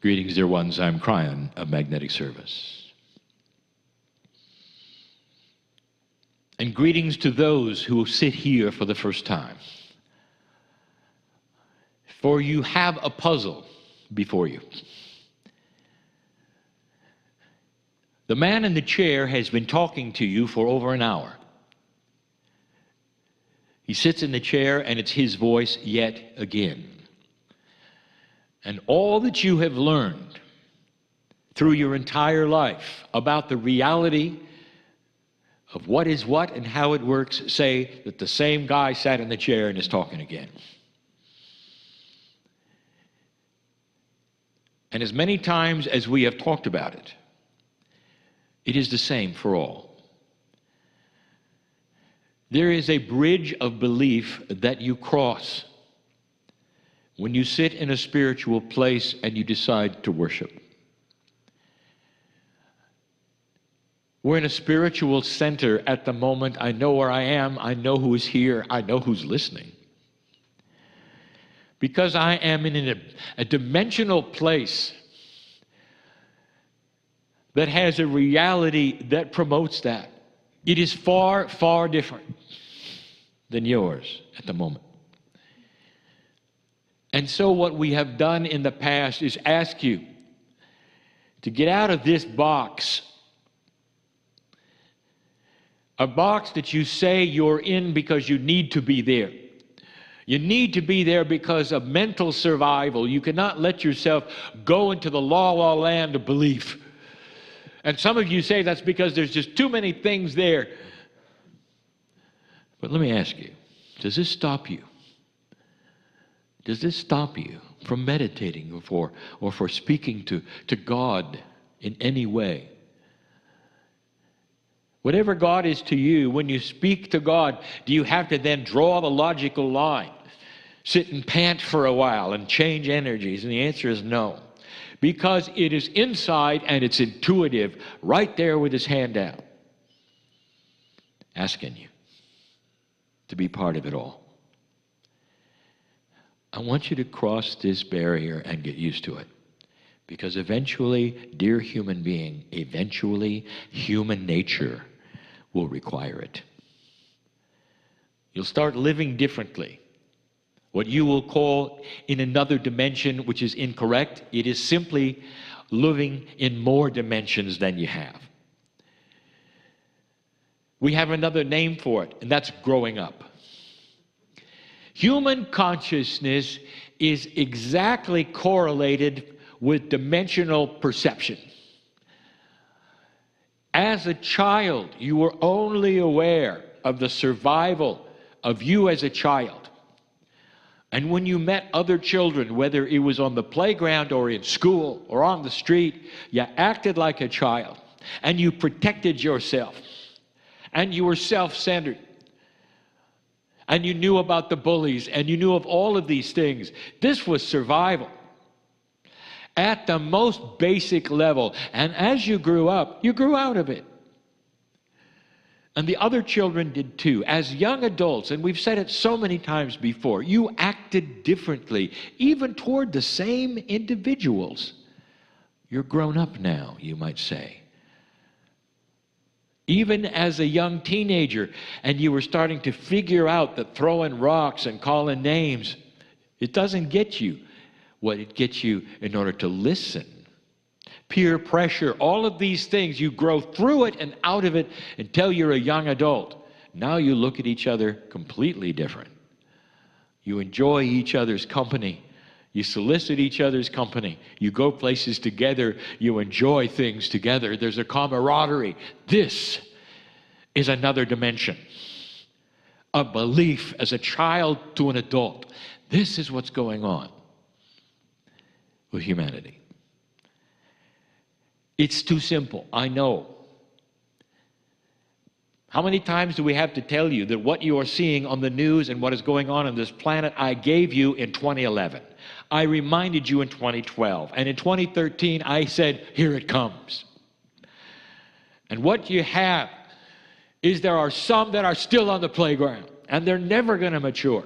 Greetings, dear ones. I'm Kryon of Magnetic Service. And greetings to those who sit here for the first time. For you have a puzzle before you. The man in the chair has been talking to you for over an hour. He sits in the chair and it's his voice yet again. And all that you have learned through your entire life about the reality of what is what and how it works say that the same guy sat in the chair and is talking again. And as many times as we have talked about it, it is the same for all. There is a bridge of belief that you cross when you sit in a spiritual place and you decide to worship. We're in a spiritual center at the moment. I know where I am. I know who is here. I know who's listening. Because I am in a dimensional place that has a reality that promotes that. It is far, far different than yours at the moment. And so what we have done in the past is ask you to get out of this box, a box that you say you're in because you need to be there. You need to be there because of mental survival. You cannot let yourself go into the la-la land of belief. And some of you say that's because there's just too many things there. But let me ask you, does this stop you? Does this stop you from meditating or for speaking to God in any way? Whatever God is to you, when you speak to God, do you have to then draw the logical line, sit and pant for a while and change energies? And the answer is no. Because it is inside and it's intuitive, right there with his hand out, asking you to be part of it all. I want you to cross this barrier and get used to it. Because eventually, dear human being, eventually human nature will require it. You'll start living differently. What you will call in another dimension, which is incorrect, it is simply living in more dimensions than you have. We have another name for it, and that's growing up. Human consciousness is exactly correlated with dimensional perception. As a child, you were only aware of the survival of you as a child. And when you met other children, whether it was on the playground or in school or on the street, you acted like a child and you protected yourself and you were self-centered. And you knew about the bullies, and you knew of all of these things. This was survival at the most basic level. And as you grew up, you grew out of it. And the other children did too. As young adults, and we've said it so many times before, you acted differently, even toward the same individuals. You're grown up now, you might say. Even as a young teenager, and you were starting to figure out that throwing rocks and calling names, it doesn't get you what it gets you in order to listen. Peer pressure, all of these things, you grow through it and out of it until you're a young adult. Now you look at each other completely different. You enjoy each other's company. You solicit each other's company. You go places together. You enjoy things together. There's a camaraderie. This is another dimension of belief as a child to an adult. This is what's going on with humanity. It's too simple, I know. How many times do we have to tell you that what you are seeing on the news and what is going on this planet, I gave you in 2011. I reminded you in 2012. And in 2013, I said, here it comes. And what you have is there are some that are still on the playground, and they're never going to mature.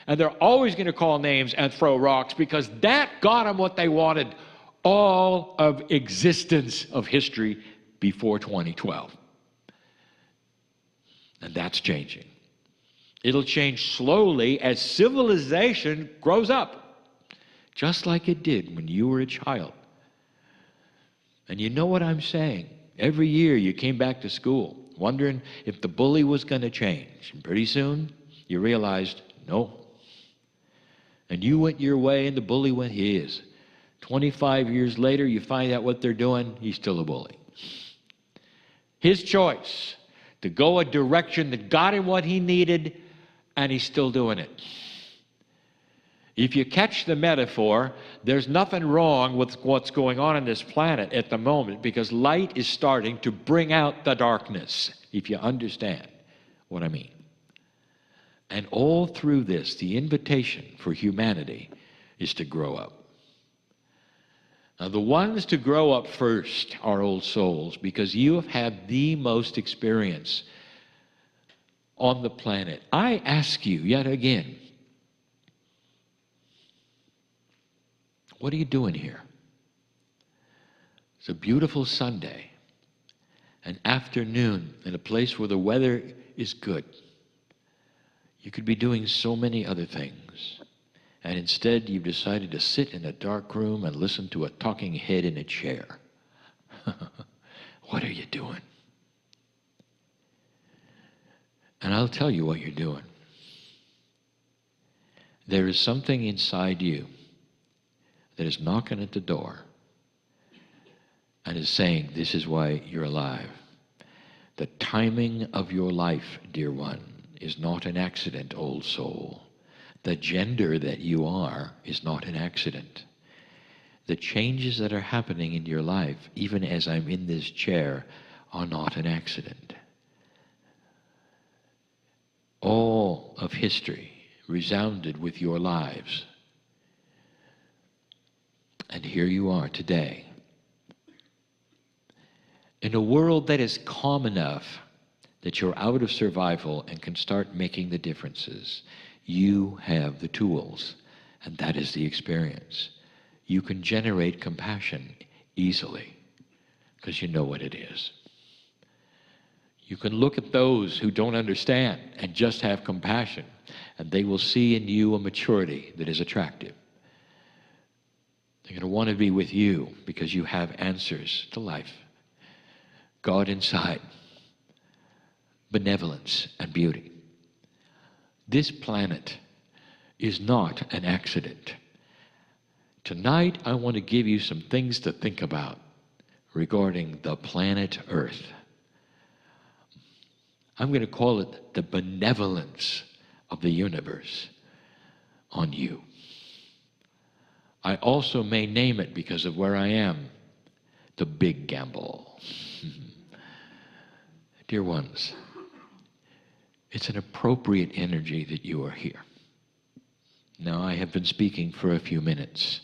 And they're always going to call names and throw rocks because that got them what they wanted all of existence of history before 2012. And that's changing. It'll change slowly as civilization grows up, just like it did when you were a child. And you know what I'm saying? Every year you came back to school wondering if the bully was going to change. And pretty soon you realized, no. And you went your way and the bully went his. 25 years later, you find out what they're doing, he's still a bully. His choice to go a direction that got him what he needed, and he's still doing it. If you catch the metaphor, there's nothing wrong with what's going on this planet at the moment, because light is starting to bring out the darkness, if you understand what I mean. And all through this, the invitation for humanity is to grow up. Now, the ones to grow up first are old souls, because you have had the most experience on the planet. I ask you yet again, what are you doing here? It's a beautiful Sunday, an afternoon in a place where the weather is good. You could be doing so many other things. And instead, you've decided to sit in a dark room and listen to a talking head in a chair. What are you doing? And I'll tell you what you're doing. There is something inside you that is knocking at the door and is saying, this is why you're alive. The timing of your life, dear one, is not an accident, old soul. The gender that you are is not an accident. The changes that are happening in your life, even as I'm in this chair, are not an accident. All of history resounded with your lives. And here you are today. In a world that is calm enough that you're out of survival and can start making the differences, you have the tools, and that is the experience. You can generate compassion easily because you know what it is. You can look at those who don't understand and just have compassion, and they will see in you a maturity that is attractive. They're going to want to be with you because you have answers to life. God inside, benevolence and beauty. This planet is not an accident. Tonight, I want to give you some things to think about regarding the planet Earth. I'm going to call it the benevolence of the universe on you. I also may name it, because of where I am, the big gamble. Dear ones, it's an appropriate energy that you are here. Now, I have been speaking for a few minutes,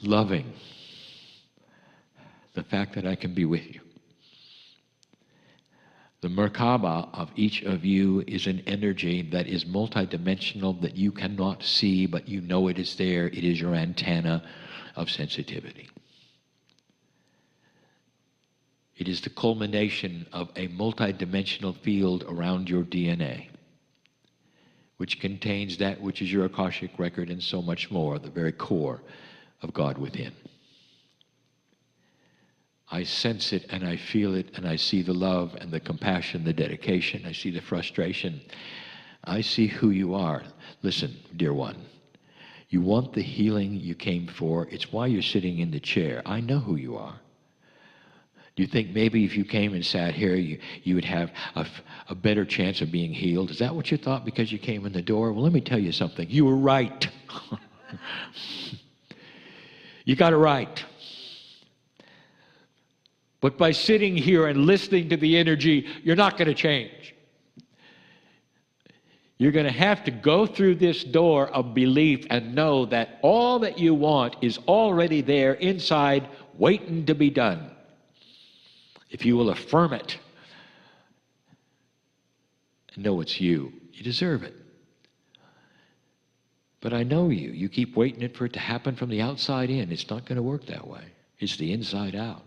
loving the fact that I can be with you. The Merkaba of each of you is an energy that is multidimensional, that you cannot see, but you know it is there. It is your antenna of sensitivity. It is the culmination of a multidimensional field around your DNA, which contains that which is your Akashic record and so much more, the very core of God within. I sense it and I feel it, and I see the love and the compassion, the dedication. I see the frustration. I see who you are. Listen, dear one, you want the healing you came for. It's why you're sitting in the chair. I know who you are. Do you think maybe if you came and sat here, you would have a better chance of being healed? Is that what you thought because you came in the door? Well, let me tell you something. You were right. You got it right. But by sitting here and listening to the energy, you're not going to change. You're going to have to go through this door of belief and know that all that you want is already there inside, waiting to be done. If you will affirm it and know it's you, you deserve it. But I know you. You keep waiting for it to happen from the outside in. It's not going to work that way. It's the inside out.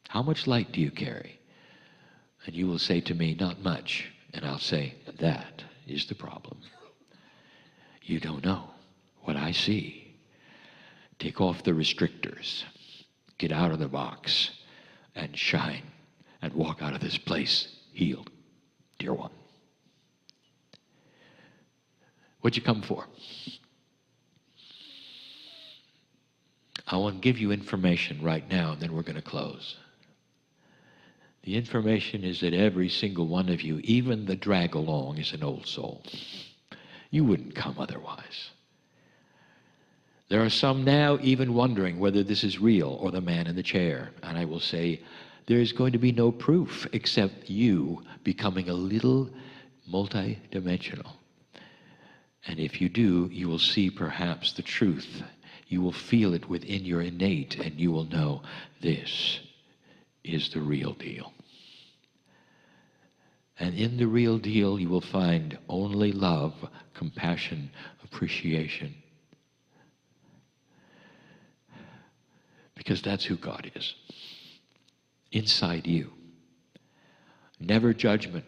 How much light do you carry? And you will say to me, not much. And I'll say, that is the problem. You don't know what I see. Take off the restrictors. Get out of the box and shine and walk out of this place healed, dear one. What'd you come for? I want to give you information right now, and then we're going to close. The information is that every single one of you, even the drag along, is an old soul. You wouldn't come otherwise. There are some now even wondering whether this is real or the man in the chair. And I will say, there is going to be no proof except you becoming a little multidimensional. And if you do, you will see perhaps the truth. You will feel it within your innate, and you will know this is the real deal. And in the real deal, you will find only love, compassion, appreciation. Because that's who God is. Inside you. Never judgment,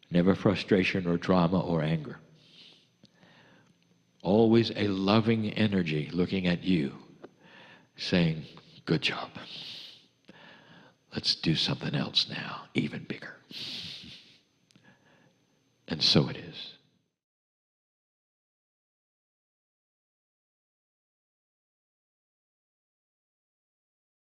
never frustration or drama or anger. Always a loving energy looking at you, saying, good job. Let's do something else now, even bigger. And so it is.